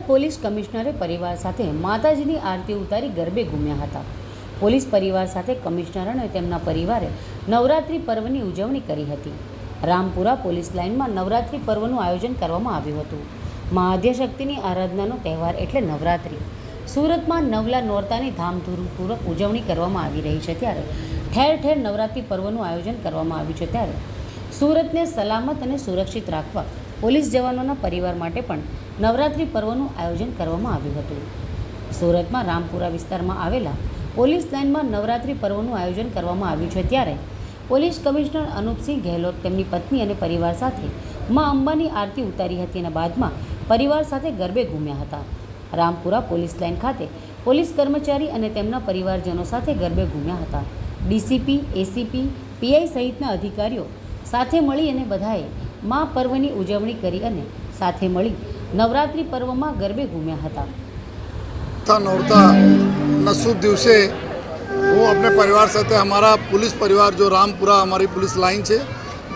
Police કમિશનરે પરિવાર સાથે માતાજીની આરતી ઉતારી ગરબે ઘૂમ્યા હતા। પોલીસ પરિવાર સાથે કમિશનર અને તેમના પરિવારે નવરાત્રિ પર્વની ઉજવણી કરી હતી। રામપુરા પોલીસ લાઇનમાં નવરાત્રિ પર્વનું આયોજન કરવામાં આવ્યું હતું। મહાઆદ્યશક્તિની આરાધનાનો તહેવાર એટલે નવરાત્રિ। સુરતમાં નવલા નોરતાની ધામધૂમપૂર્વક ઉજવણી કરવામાં આવી રહી છે, ત્યારે ઠેર ઠેર નવરાત્રિ પર્વનું આયોજન કરવામાં આવ્યું છે। ત્યારે સુરતને સલામત અને સુરક્ષિત રાખવા પોલીસ જવાનોના પરિવાર માટે પણ નવરાત્રિ પર્વનું આયોજન કરવામાં આવ્યું હતું। સુરતમાં રામપુરા વિસ્તારમાં આવેલા પોલીસ લાઇનમાં નવરાત્રિ પર્વનું આયોજન કરવામાં આવ્યું છે, ત્યારે પોલીસ કમિશનર અનુપસિંહ ગહેલોત તેમની પત્ની અને પરિવાર સાથે મા અંબાની આરતી ઉતારી હતી અને બાદમાં પરિવાર સાથે ગરબે ઘૂમ્યા હતા। રામપુરા પોલીસ લાઇન ખાતે પોલીસ કર્મચારી અને તેમના પરિવારજનો સાથે ગરબે ઘૂમ્યા હતા। ડીસીપી, એસીપી, પીઆઈ સહિતના અધિકારીઓ સાથે મળી અને બધાએ મા પર્વની ઉજવણી કરી અને સાથે મળી નવરાત્રિ પર્વમાં ગરબે ઘૂમ્યા હતા। नौरता शुभ दिवसे હું अपने परिवार સાથે हमारा पुलिस परिवार जो रामपुरा हमारी पुलिस लाइन है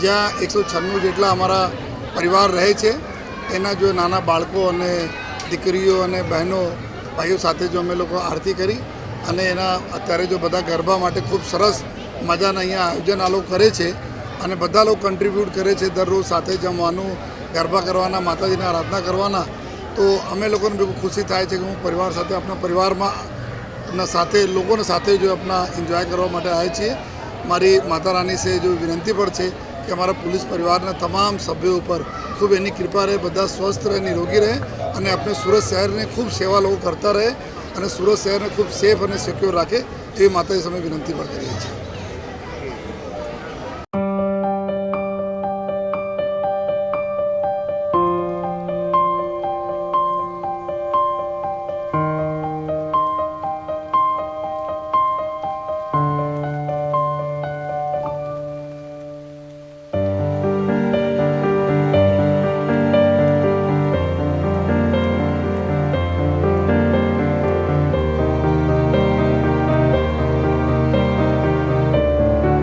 જ્યાં 196 જેટલા અમારા પરિવાર રહે છે, એના જો નાના બાળકો અને દીકરીઓ અને બહેનો ભાઈઓ સાથે જો અમે લોકો આરતી કરી અને એના અત્યારે જો બધા ગરબા માટે ખૂબ સરસ મજાના અહીંયા આયોજન આ લોકો કરે છે અને બધા લોકો કન્ટ્રીબ્યુટ કરે છે દરરોજ સાથે જમવાનું, ગરબા કરવાના, માતાજીની આરાધના કરવાના। તો અમે લોકોને બિલકુલ ખુશી થાય છે કે હું પરિવાર સાથે આપણા પરિવારમાં સાથે લોકોને સાથે જો આપણા એન્જોય કરવા માટે આવ્યા છીએ। મારી માતા રાની से जो विनंती पर છે કે અમારા પોલીસ પરિવારના તમામ સભ્યો ઉપર ખૂબ એની કૃપા રહે, બધા સ્વસ્થ રહે, નિરોગી રહે અને આપણે સુરત શહેરને ખૂબ સેવા લોકો કરતા રહે અને સુરત શહેરને ખૂબ સેફ અને સિક્યોર રાખે એવી માતાજી સામે વિનંતી પણ કરીએ છીએ।